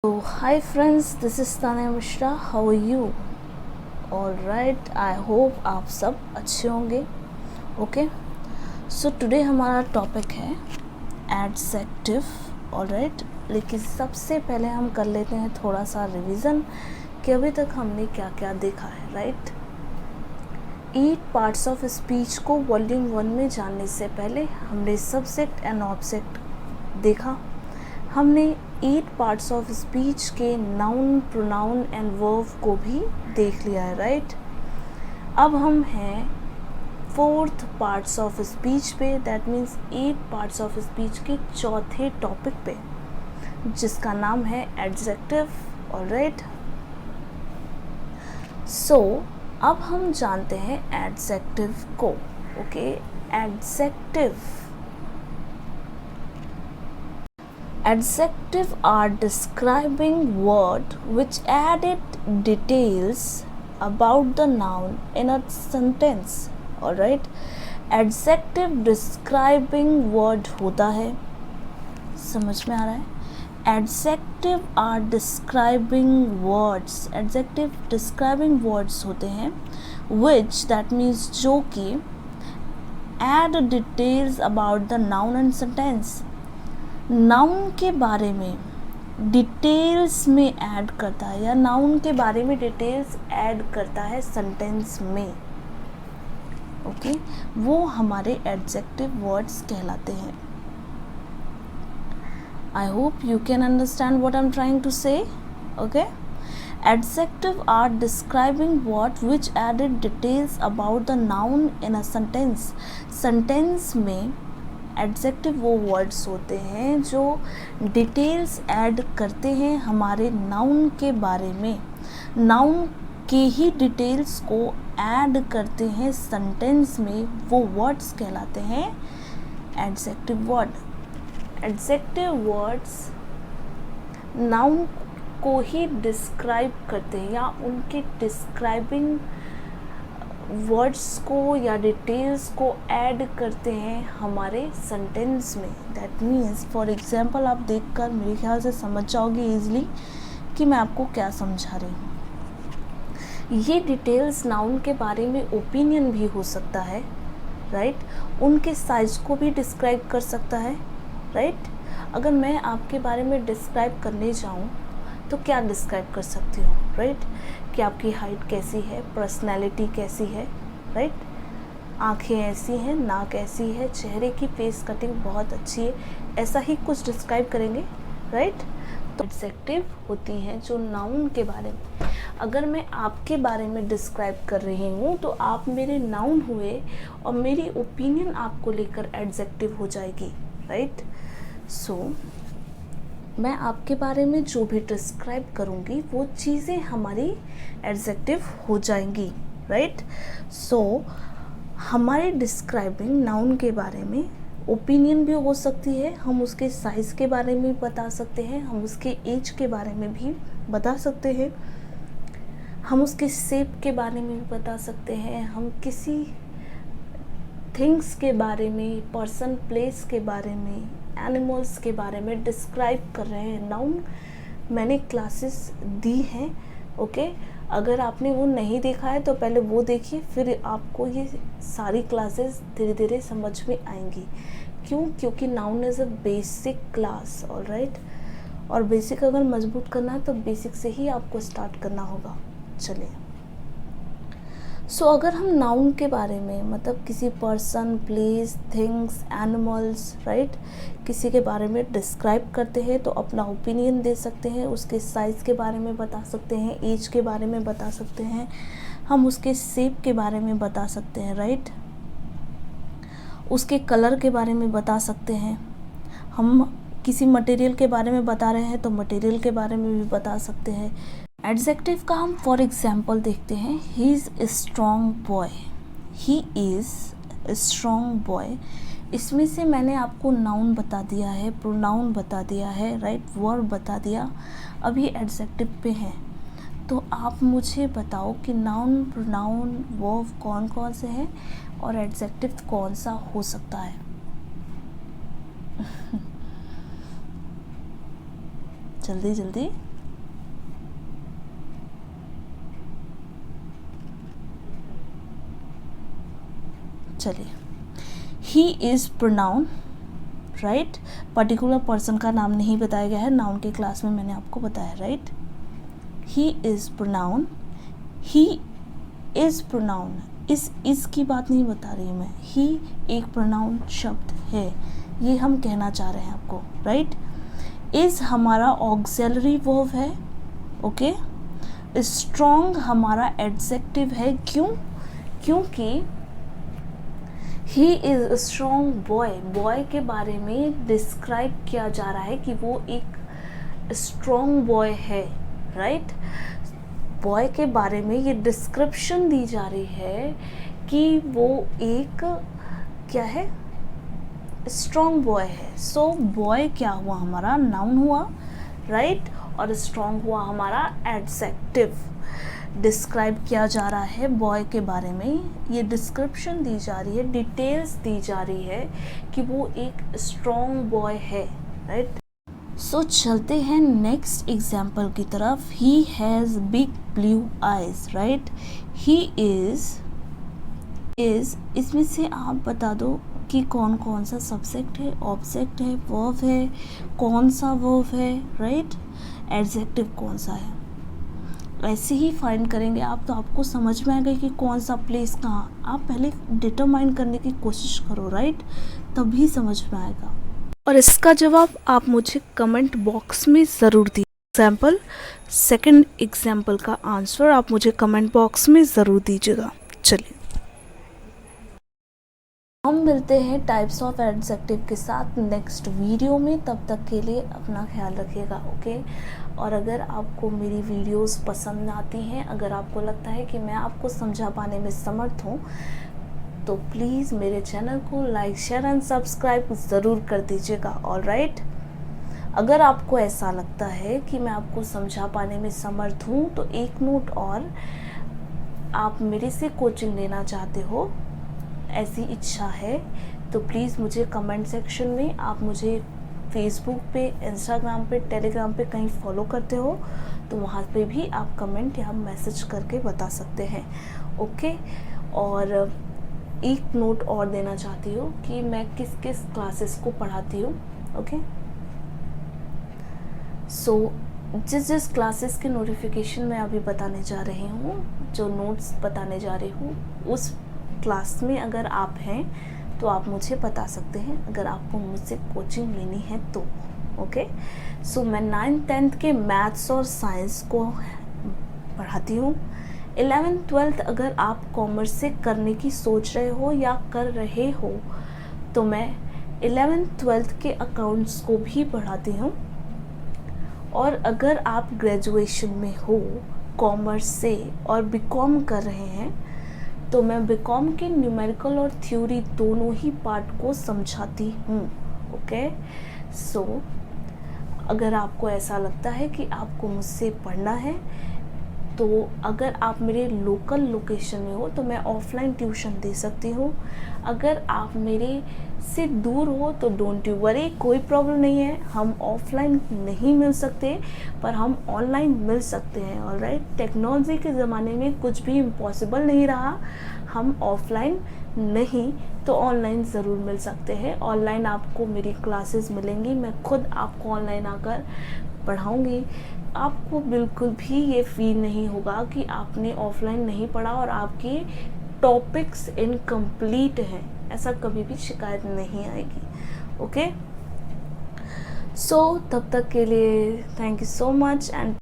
So hi friends, this is Tanya Mishra. How are you? All right, I hope आप सब अच्छे होंगे. Okay, so today हमारा topic है एडजेक्टिव. ऑल राइट, लेकिन सबसे पहले हम कर लेते हैं थोड़ा सा रिवीजन कि अभी तक हमने क्या क्या देखा है. राइट, 8 पार्ट्स ऑफ स्पीच को वॉल्यूम 1 में जानने से पहले हमने सब्जेक्ट एंड ऑब्जेक्ट देखा. हमने 8 पार्ट्स ऑफ स्पीच के नाउन, प्रोनाउन एंड वर्ब को भी देख लिया है. राइट, अब हम हैं 4th पार्ट्स ऑफ स्पीच पे, that means 8 parts of speech के चौथे टॉपिक पे, जिसका नाम है एडजेक्टिव. ऑलराइट, सो अब हम जानते हैं एडजेक्टिव को. Okay, adjective Adjective are describing word which added details about the noun in a sentence. Alright, adjective describing word होता है, समझ में आ रहा है. Adjective are describing words. Adjective describing words होते हैं which, that means जो कि add details about the noun and sentence. Noun के बारे में डिटेल्स में ऐड करता है या नाउन के बारे में डिटेल्स ऐड करता है सेंटेंस में. ओके, वो हमारे एडजेक्टिव वर्ड्स कहलाते हैं. I hope you can understand what I am trying to say. Okay, adjective are describing word which added details about the noun in a sentence. Sentence में adjective वो words होते हैं जो details add करते हैं हमारे नाउन के बारे में, नाउन के ही डिटेल्स को ऐड करते हैं सेंटेंस में. वो वर्ड्स कहलाते हैं adjective word. Adjective words noun को ही डिस्क्राइब करते हैं या उनके डिस्क्राइबिंग वर्ड्स को या डिटेल्स को ऐड करते हैं हमारे सेंटेंस में. दैट मीन्स फॉर एग्जांपल आप देखकर मेरे ख्याल से समझ जाओगे ईजिली कि मैं आपको क्या समझा रही हूँ. ये डिटेल्स नाउन के बारे में ओपिनियन भी हो सकता है. राइट, उनके साइज को भी डिस्क्राइब कर सकता है. राइट, अगर मैं आपके बारे में डिस्क्राइब करने जाऊँ तो क्या डिस्क्राइब कर सकती हूँ. राइट, कि आपकी हाइट कैसी है, पर्सनैलिटी कैसी है. राइट, आँखें ऐसी हैं, नाक ऐसी है, चेहरे की फेस कटिंग बहुत अच्छी है, ऐसा ही कुछ डिस्क्राइब करेंगे. राइट, तो एडजेक्टिव होती हैं जो नाउन के बारे में. अगर मैं आपके बारे में डिस्क्राइब कर रही हूँ तो आप मेरे नाउन हुए और मेरी ओपिनियन आपको लेकर एडजेक्टिव हो जाएगी. राइट, सो मैं आपके बारे में जो भी डिस्क्राइब करूँगी वो चीज़ें हमारी एडजेक्टिव हो जाएंगी. राइट, सो हमारे डिस्क्राइबिंग नाउन के बारे में ओपिनियन भी हो सकती है. हम उसके साइज़ के बारे में बता सकते हैं, हम उसके एज के बारे में भी बता सकते हैं, हम उसके शेप के बारे में भी बता सकते हैं, हम किसी थिंग्स के बारे में, पर्सन, प्लेस के बारे में, एनिमल्स के बारे में डिस्क्राइब कर रहे हैं. नाउन मैंने क्लासेस दी हैं. ओके, अगर आपने वो नहीं देखा है तो पहले वो देखिए, फिर आपको ये सारी क्लासेस धीरे धीरे समझ में आएंगी. क्यों? क्योंकि noun is a basic class. Alright, और बेसिक अगर मजबूत करना है तो बेसिक से ही आपको स्टार्ट करना होगा. चलिए, सो अगर हम नाउन के बारे में, मतलब किसी person, place, things, animals, right, किसी के बारे में डिस्क्राइब करते हैं तो अपना ओपिनियन दे सकते हैं, उसके साइज़ के बारे में बता सकते हैं, एज के बारे में बता सकते हैं, हम उसके शेप के बारे में बता सकते हैं. राइट, उसके कलर के बारे में बता सकते हैं. हम किसी मटेरियल के बारे में बता रहे हैं तो मटेरियल के बारे में भी बता सकते हैं. एडजेक्टिव का हम फॉर एग्जाम्पल देखते हैं. He is a strong boy. He is a strong boy. इसमें से मैंने आपको नाउन बता दिया है, प्रोनाउन बता दिया है, राइट, वर्ब बता दिया. अभी एडजेक्टिव पे हैं तो आप मुझे बताओ कि नाउन, प्रोनाउन, वर्ब कौन कौन से हैं और एडजेक्टिव कौन सा हो सकता है. जल्दी जल्दी चलिए, he is pronoun, right, particular person का नाम नहीं बताया गया है, नाउन के क्लास में मैंने आपको बताया, right. He is pronoun, he is pronoun, इस की बात नहीं बता रही हूँ मैं, ही एक प्रोनाउन शब्द है, ये हम कहना चाह रहे हैं आपको, राइट। इज़ हमारा ऑक्सिलरी वर्ब है, ओके। स्ट्रॉन्ग हमारा एडजेक्टिव है, क्योंकि he is strong boy, boy के बारे में डिस्क्राइब किया जा रहा है कि वो एक स्ट्रॉन्ग बॉय है, राइट। बॉय के बारे में ये डिस्क्रिप्शन दी जा रही है कि वो एक क्या है, स्ट्रॉन्ग बॉय है। सो बॉय क्या हुआ, हमारा नाउन हुआ, राइट, और स्ट्रॉन्ग हुआ हमारा एडजेक्टिव। डिस्क्राइब किया जा रहा है बॉय के बारे में, ये डिस्क्रिप्शन दी जा रही है, डिटेल्स दी जा रही है कि वो एक स्ट्रॉन्ग बॉय है, राइट। सो चलते हैं नेक्स्ट एग्जाम्पल की तरफ। He has big blue eyes, right. He is इसमें से आप बता दो कि कौन कौन सा सब्जेक्ट है, ऑब्जेक्ट है, वर्ब है, कौन सा वर्ब है, राइट, एडजेक्टिव कौन सा है। ऐसे ही फाइंड करेंगे आप तो आपको समझ में आएगा कि कौन सा प्लेस कहाँ। आप पहले डिटरमाइन करने की कोशिश करो, राइट, तभी समझ में आएगा। और इसका जवाब आप मुझे कमेंट बॉक्स में ज़रूर दीजिए। सेकंड एग्जाम्पल का आंसर आप मुझे कमेंट बॉक्स में ज़रूर दीजिएगा। चलिए, हम मिलते हैं टाइप्स ऑफ एडजेक्टिव के साथ नेक्स्ट वीडियो में। तब तक के लिए अपना ख्याल रखिएगा, ओके। और अगर आपको मेरी वीडियोस पसंद आती हैं, अगर आपको लगता है कि मैं आपको समझा पाने में समर्थ हूँ, तो प्लीज़ मेरे चैनल को लाइक, शेयर एंड सब्सक्राइब ज़रूर कर दीजिएगा, ऑलराइट। अगर आपको ऐसा लगता है कि मैं आपको समझा पाने में समर्थ हूँ, तो एक नोट और, आप मेरे से कोचिंग लेना चाहते हो, ऐसी इच्छा है, तो प्लीज़ मुझे कमेंट सेक्शन में, आप मुझे फेसबुक पे, इंस्टाग्राम पे, टेलीग्राम पे कहीं फॉलो करते हो तो वहाँ पे भी आप कमेंट या मैसेज करके बता सकते हैं, ओके। और एक नोट और देना चाहती हूँ कि मैं किस किस क्लासेस को पढ़ाती हूँ, ओके। सो जिस क्लासेस के नोटिफिकेशन मैं अभी बताने जा रही हूँ, जो नोट्स बताने जा रही हूँ, उस क्लास में अगर आप हैं तो आप मुझे बता सकते हैं, अगर आपको मुझसे कोचिंग लेनी है तो, ओके। सो मैं 9th 10th के मैथ्स और साइंस को पढ़ाती हूँ। 11th 12th अगर आप कॉमर्स से करने की सोच रहे हो या कर रहे हो, तो मैं 11th 12th के अकाउंट्स को भी पढ़ाती हूँ। और अगर आप ग्रेजुएशन में हो कॉमर्स से और बीकॉम कर रहे हैं, तो मैं बीकॉम के न्यूमेरिकल और थ्योरी दोनों ही पार्ट को समझाती हूँ, ओके। सो अगर आपको ऐसा लगता है कि आपको मुझसे पढ़ना है, तो अगर आप मेरे लोकल लोकेशन में हो तो मैं ऑफलाइन ट्यूशन दे सकती हूँ। अगर आप मेरे से दूर हो तो डोंट यू वरी, कोई प्रॉब्लम नहीं है, हम ऑफलाइन नहीं मिल सकते पर हम ऑनलाइन मिल सकते हैं, ऑलराइट। टेक्नोलॉजी के ज़माने में कुछ भी इम्पॉसिबल नहीं रहा, हम ऑफलाइन नहीं तो ऑनलाइन ज़रूर मिल सकते हैं। ऑनलाइन आपको मेरी क्लासेस मिलेंगी, मैं खुद आपको ऑनलाइन आकर पढ़ाऊँगी। आपको बिल्कुल भी ये फील नहीं होगा कि आपने ऑफलाइन नहीं पढ़ा और आपके टॉपिक्स इनकम्प्लीट हैं, ऐसा कभी भी शिकायत नहीं आएगी, ओके। सो तब तक के लिए thank you so much and